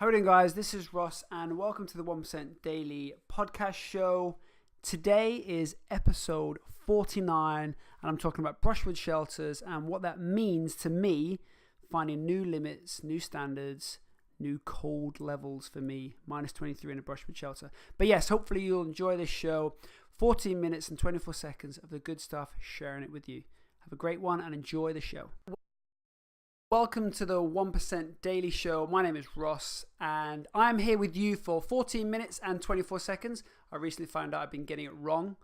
How are you doing, guys? This is Ross and welcome to the 1% Daily Podcast Show. Today is episode 49 and I'm talking about brushwood shelters and what that means to me, finding new limits, new standards, new cold levels for me, minus 23 in a brushwood shelter. But yes, hopefully you'll enjoy this show. 14 minutes and 24 seconds of the good stuff, sharing it with you. Have a great one and enjoy the show. Welcome to the 1% Daily Show. My name is Ross and I'm here with you for 14 minutes and 24 seconds. I recently found out I've been getting it wrong.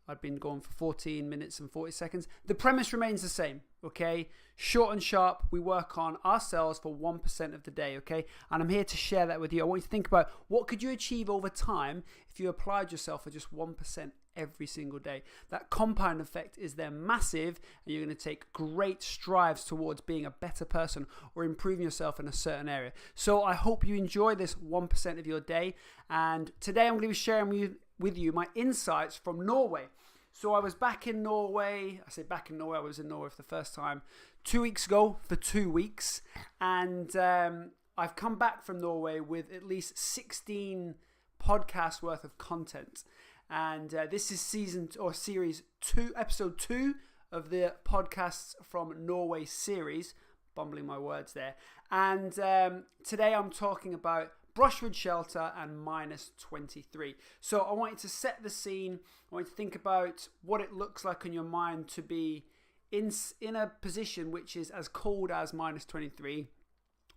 I've been going for 14 minutes and 40 seconds. The premise remains the same, okay? Short and sharp, we work on ourselves for 1% of the day, okay? And I'm here to share that with you. I want you to think about what could you achieve over time if you applied yourself for just 1% every single day. That compound effect is then massive and you're going to take great strides towards being a better person or improving yourself in a certain area. So I hope you enjoy this 1% of your day. And today I'm going to be sharing with you my insights from Norway. So I was back in Norway. I say back in Norway. I was in Norway for the first time 2 weeks ago for 2 weeks. And I've come back from Norway with at least 16 podcasts worth of content. And this is series 2, episode 2 of the podcasts from Norway series. Bumbling my words there. And today I'm talking about brushwood shelter and minus 23. So I want you to set the scene. I want you to think about what it looks like in your mind to be in a position which is as cold as minus 23.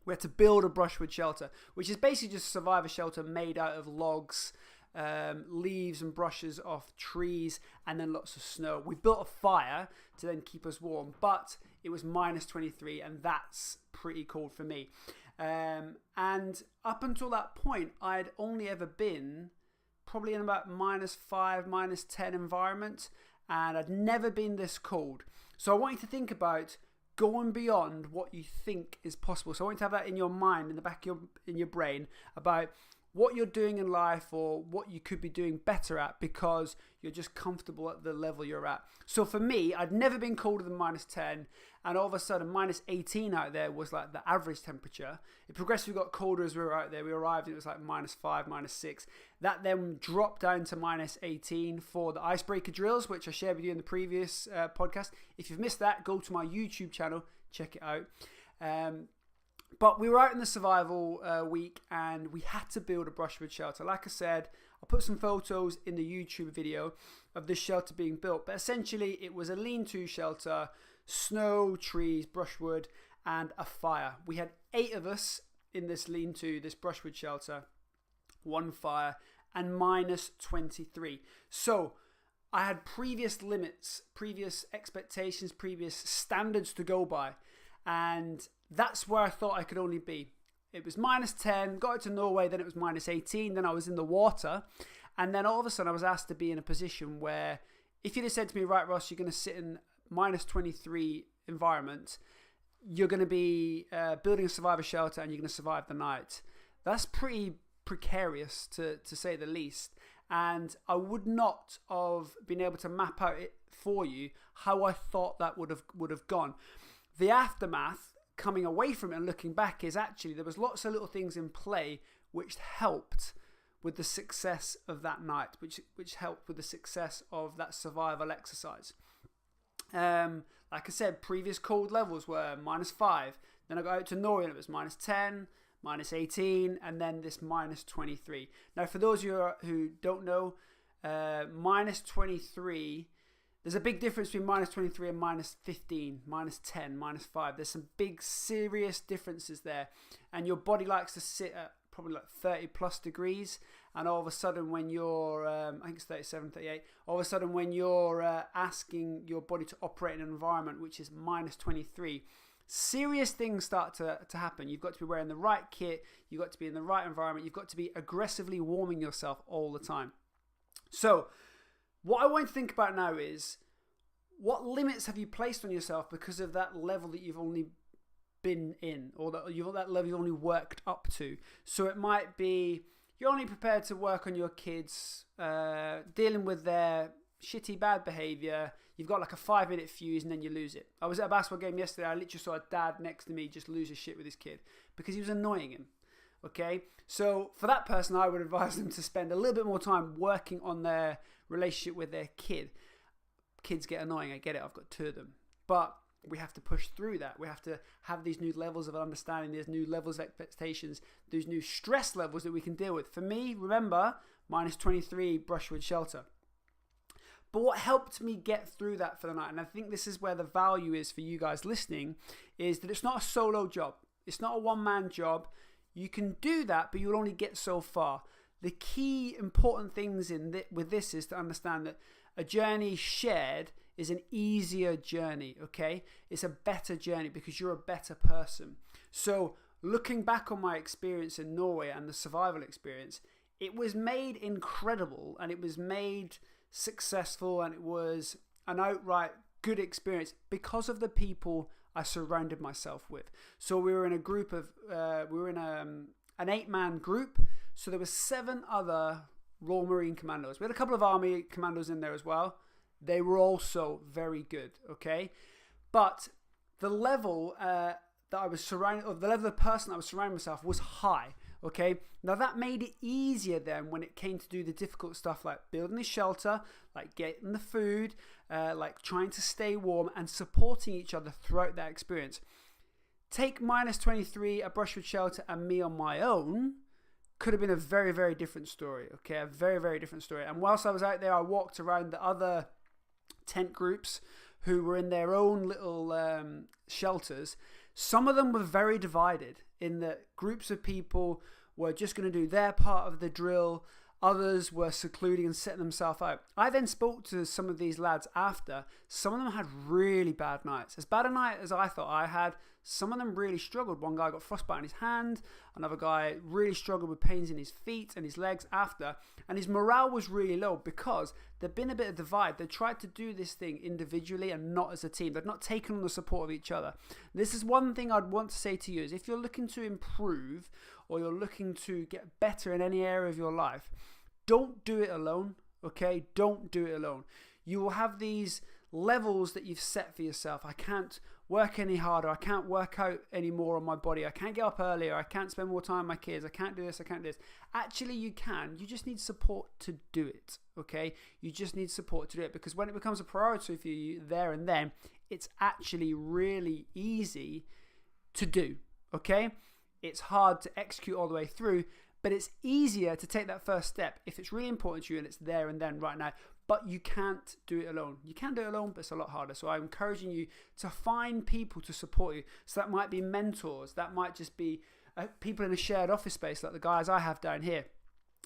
We had to build a brushwood shelter, which is basically just a survivor shelter made out of logs, leaves and brushes off trees, and then lots of snow. We built a fire to then keep us warm, but it was minus 23 and that's pretty cold for me. And up until that point, I'd only ever been probably in about minus 5, minus 10 environment, and I'd never been this cold. So I want you to think about going beyond what you think is possible. So I want you to have that in your mind, in the back of your brain, about what you're doing in life or what you could be doing better at because you're just comfortable at the level you're at. So for me, I'd never been colder than minus 10, and all of a sudden minus 18 out there was like the average temperature. It progressively got colder as we were out there. We arrived and it was like minus 5, minus 6. That then dropped down to minus 18 for the icebreaker drills, which I shared with you in the previous podcast. If you've missed that, go to my YouTube channel, check it out. But we were out in the survival week and we had to build a brushwood shelter. Like I said, I'll put some photos in the YouTube video of this shelter being built. But essentially, it was a lean-to shelter, snow, trees, brushwood, and a fire. We had 8 of us in this lean-to, this brushwood shelter, 1 fire, and minus 23. So I had previous limits, previous expectations, previous standards to go by. And that's where I thought I could only be. It was minus 10, got it to Norway, then it was minus 18, then I was in the water. And then all of a sudden I was asked to be in a position where if you'd have said to me, right, Ross, you're going to sit in minus 23 environment, you're going to be building a survivor shelter and you're going to survive the night. That's pretty precarious to say the least. And I would not have been able to map out it for you how I thought that would have gone. The aftermath, coming away from it and looking back, is actually there was lots of little things in play which helped with the success of that night, which helped with the success of that survival exercise. Like I said, previous cold levels were minus 5. Then I got out to Norway and it was minus 10, minus 18, and then this minus 23. Now, for those of you who don't know, minus 23... there's a big difference between minus 23 and minus 15, minus 10, minus 5. There's some big serious differences there. And your body likes to sit at probably like 30 plus degrees. And all of a sudden when you're, I think it's 37, 38, all of a sudden when you're asking your body to operate in an environment which is minus 23, serious things start to happen. You've got to be wearing the right kit. You've got to be in the right environment. You've got to be aggressively warming yourself all the time. So what I want to think about now is what limits have you placed on yourself because of that level that you've only been in, or that level you've only worked up to. So it might be you're only prepared to work on your kids, dealing with their shitty bad behaviour. You've got like a 5-minute fuse and then you lose it. I was at a basketball game yesterday. I literally saw a dad next to me just lose his shit with his kid because he was annoying him. Okay, so for that person, I would advise them to spend a little bit more time working on their relationship with their kid. Kids get annoying, I get it, I've got 2 of them. But we have to push through that. We have to have these new levels of understanding, these new levels of expectations, these new stress levels that we can deal with. For me, remember, -23 brushwood shelter. But what helped me get through that for the night, and I think this is where the value is for you guys listening, is that it's not a solo job. It's not a one-man job. You can do that, but you'll only get so far. The key important things with this is to understand that a journey shared is an easier journey, okay? It's a better journey because you're a better person. So looking back on my experience in Norway and the survival experience, it was made incredible and it was made successful and it was an outright good experience because of the people I surrounded myself with. So we were in a group of, an 8-man group. So there were 7 other Royal Marine Commandos. We had a couple of Army Commandos in there as well. They were also very good, okay? But the level the level of person I was surrounding myself was high, okay? Now that made it easier then when it came to do the difficult stuff like building the shelter, like getting the food, like trying to stay warm and supporting each other throughout that experience. Take -23, a brushwood shelter, and me on my own could have been a very, very different story, okay? A very, very different story. And whilst I was out there, I walked around the other tent groups who were in their own little shelters. Some of them were very divided in that groups of people were just going to do their part of the drill. Others were secluding and setting themselves out. I then spoke to some of these lads after. Some of them had really bad nights. As bad a night as I thought I had, some of them really struggled. One guy got frostbite in his hand. Another guy really struggled with pains in his feet and his legs after. And his morale was really low because there'd been a bit of divide. They tried to do this thing individually and not as a team. They'd not taken on the support of each other. This is one thing I'd want to say to you is if you're looking to improve or you're looking to get better in any area of your life, don't do it alone, okay? Don't do it alone. You will have these levels that you've set for yourself. I can't work any harder. I can't work out any more on my body. I can't get up earlier. I can't spend more time with my kids. I can't do this. I can't do this. Actually, you can. You just need support to do it, okay? You just need support to do it because when it becomes a priority for you there and then, it's actually really easy to do, okay? It's hard to execute all the way through, but it's easier to take that first step if it's really important to you and it's there and then right now. But you can't do it alone. You can do it alone, but it's a lot harder. So I'm encouraging you to find people to support you. So that might be mentors. That might just be people in a shared office space like the guys I have down here.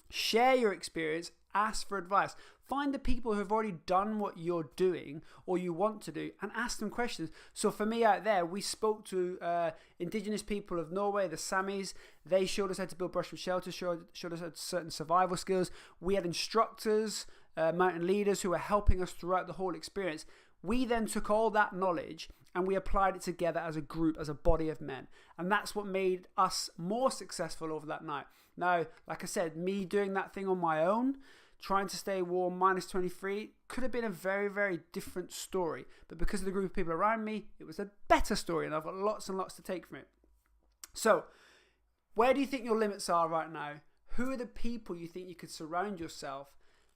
Share your experience. Ask for advice. Find the people who have already done what you're doing or you want to do and ask them questions. So for me out there, we spoke to indigenous people of Norway, the Samis. They showed us how to build brushwood shelters, showed us how certain survival skills. We had instructors, mountain leaders who were helping us throughout the whole experience. We then took all that knowledge and we applied it together as a group, as a body of men. And that's what made us more successful over that night. Now, like I said, me doing that thing on my own, trying to stay warm, -23, could have been a very, very different story. But because of the group of people around me, it was a better story and I've got lots and lots to take from it. So, where do you think your limits are right now? Who are the people you think you could surround yourself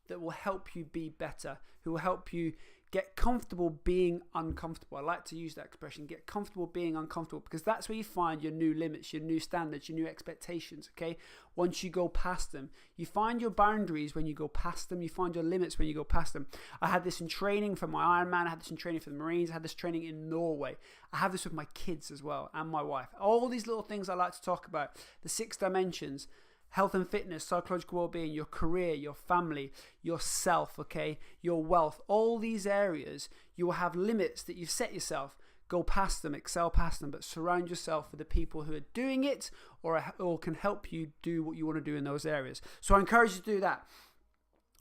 that will help you be better, who will help you get comfortable being uncomfortable? I like to use that expression, get comfortable being uncomfortable, because that's where you find your new limits, your new standards, your new expectations, okay? Once you go past them, you find your boundaries when you go past them, you find your limits when you go past them. I had this in training for my Ironman, I had this in training for the Marines, I had this training in Norway. I have this with my kids as well, and my wife. All these little things I like to talk about, the 6 dimensions: health and fitness, psychological well-being, your career, your family, yourself, okay, your wealth, all these areas, you will have limits that you've set yourself. Go past them, excel past them, but surround yourself with the people who are doing it or can help you do what you want to do in those areas. So I encourage you to do that.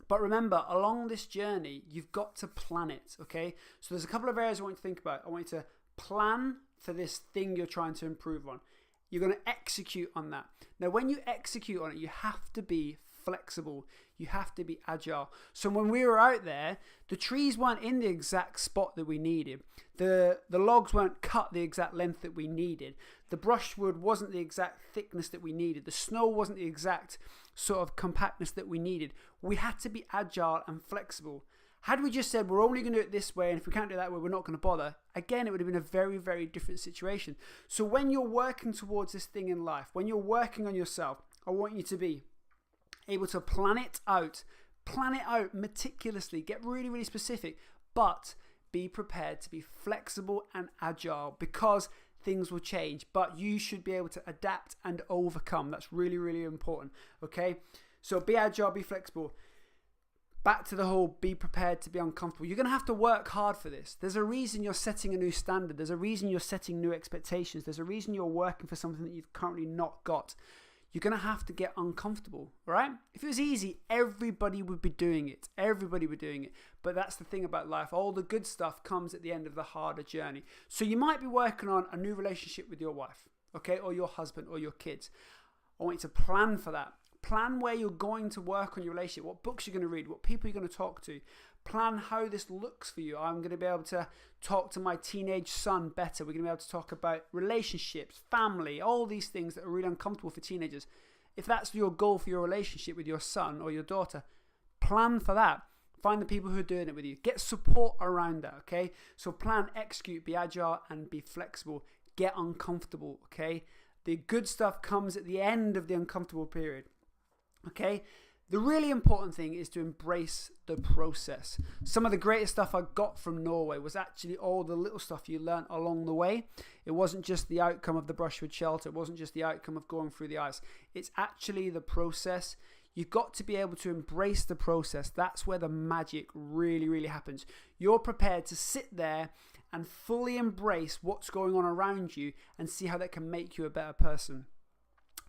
But remember, along this journey, you've got to plan it, okay? So there's a couple of areas I want you to think about. I want you to plan for this thing you're trying to improve on. You're going to execute on that. Now, when you execute on it, you have to be flexible. You have to be agile. So when we were out there, the trees weren't in the exact spot that we needed. The logs weren't cut the exact length that we needed. The brushwood wasn't the exact thickness that we needed. The snow wasn't the exact sort of compactness that we needed. We had to be agile and flexible. Had we just said, we're only going to do it this way, and if we can't do it that way, we're not going to bother, again, it would have been a very, very different situation. So when you're working towards this thing in life, when you're working on yourself, I want you to be able to plan it out meticulously, get really, really specific, but be prepared to be flexible and agile, because things will change, but you should be able to adapt and overcome. That's really, really important, okay? So be agile, be flexible. Back to the whole be prepared to be uncomfortable. You're going to have to work hard for this. There's a reason you're setting a new standard. There's a reason you're setting new expectations. There's a reason you're working for something that you've currently not got. You're going to have to get uncomfortable, right? If it was easy, everybody would be doing it. Everybody would be doing it. But that's the thing about life. All the good stuff comes at the end of the harder journey. So you might be working on a new relationship with your wife, okay, or your husband or your kids. I want you to plan for that. Plan where you're going to work on your relationship, what books you're going to read, what people you're going to talk to. Plan how this looks for you. I'm going to be able to talk to my teenage son better. We're going to be able to talk about relationships, family, all these things that are really uncomfortable for teenagers. If that's your goal for your relationship with your son or your daughter, plan for that. Find the people who are doing it with you. Get support around that, okay? So plan, execute, be agile, and be flexible. Get uncomfortable, okay? The good stuff comes at the end of the uncomfortable period. Okay, the really important thing is to embrace the process. Some of the greatest stuff I got from Norway was actually all the little stuff you learned along the way. It wasn't just the outcome of the brushwood shelter. It wasn't just the outcome of going through the ice. It's actually the process. You've got to be able to embrace the process. That's where the magic really, really happens. You're prepared to sit there and fully embrace what's going on around you and see how that can make you a better person.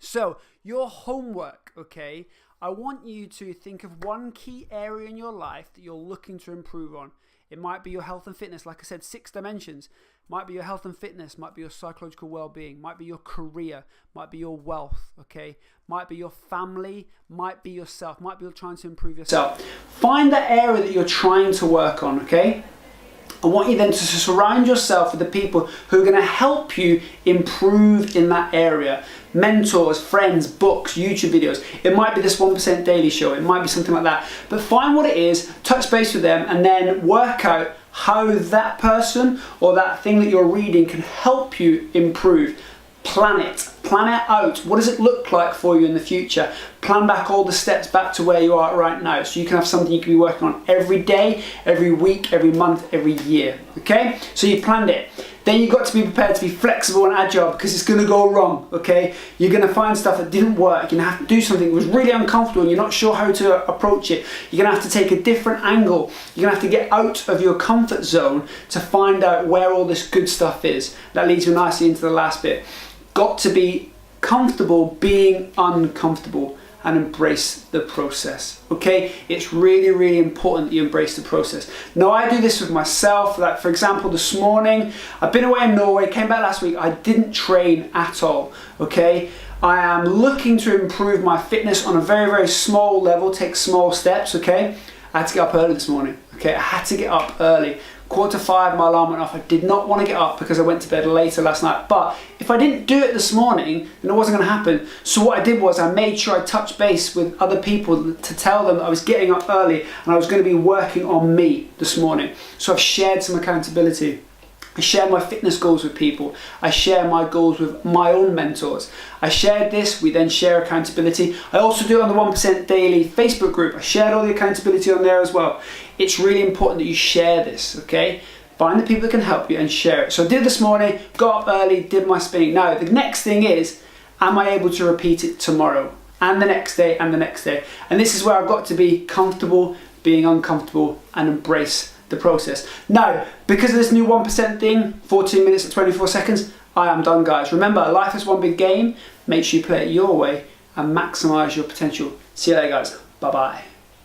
So, your homework, okay, I want you to think of one key area in your life that you're looking to improve on. It might be your health and fitness, like I said, 6 dimensions. Might be your health and fitness, might be your psychological well-being, might be your career, might be your wealth, okay? Might be your family, might be yourself, might be you're trying to improve yourself. Find that area that you're trying to work on, okay? I want you then to surround yourself with the people who are going to help you improve in that area. Mentors, friends, books, YouTube videos. It might be this 1% Daily Show. It might be something like that. But find what it is, touch base with them, and then work out how that person or that thing that you're reading can help you improve. Plan it out. What does it look like for you in the future? Plan back all the steps back to where you are right now, so you can have something you can be working on every day, every week, every month, every year. Okay, so you planned it. Then you've got to be prepared to be flexible and agile, because it's going to go wrong. Okay, you're going to find stuff that didn't work. You're going to have to do something that was really uncomfortable and you're not sure how to approach it. You're going to have to take a different angle. You're going to have to get out of your comfort zone to find out where all this good stuff is. That leads you nicely into the last bit. Got to be comfortable being uncomfortable and embrace the process. Okay, it's really, really important that you embrace the process. Now, I do this with myself. Like, for example, this morning, I've been away in Norway, came back last week. I didn't train at all. Okay, I am looking to improve my fitness on a very, very small level, take small steps. Okay, I had to get up early this morning. Okay, I had to get up early. 4:45, my alarm went off. I did not want to get up because I went to bed later last night. But if I didn't do it this morning, then it wasn't going to happen. So what I did was I made sure I touched base with other people to tell them that I was getting up early and I was going to be working on me this morning. So I've shared some accountability. I share my fitness goals with people. I share my goals with my own mentors. I shared this, we then share accountability. I also do it on the 1% Daily Facebook group. I shared all the accountability on there as well. It's really important that you share this, okay? Find the people that can help you and share it. So I did this morning, got up early, did my spinning. Now, the next thing is, am I able to repeat it tomorrow? And the next day, and the next day. And this is where I've got to be comfortable being uncomfortable and embrace the process. Now, because of this new 1% thing, 14 minutes and 24 seconds, I am done, guys. Remember, life is one big game. Make sure you play it your way and maximize your potential. See you later, guys. Bye-bye.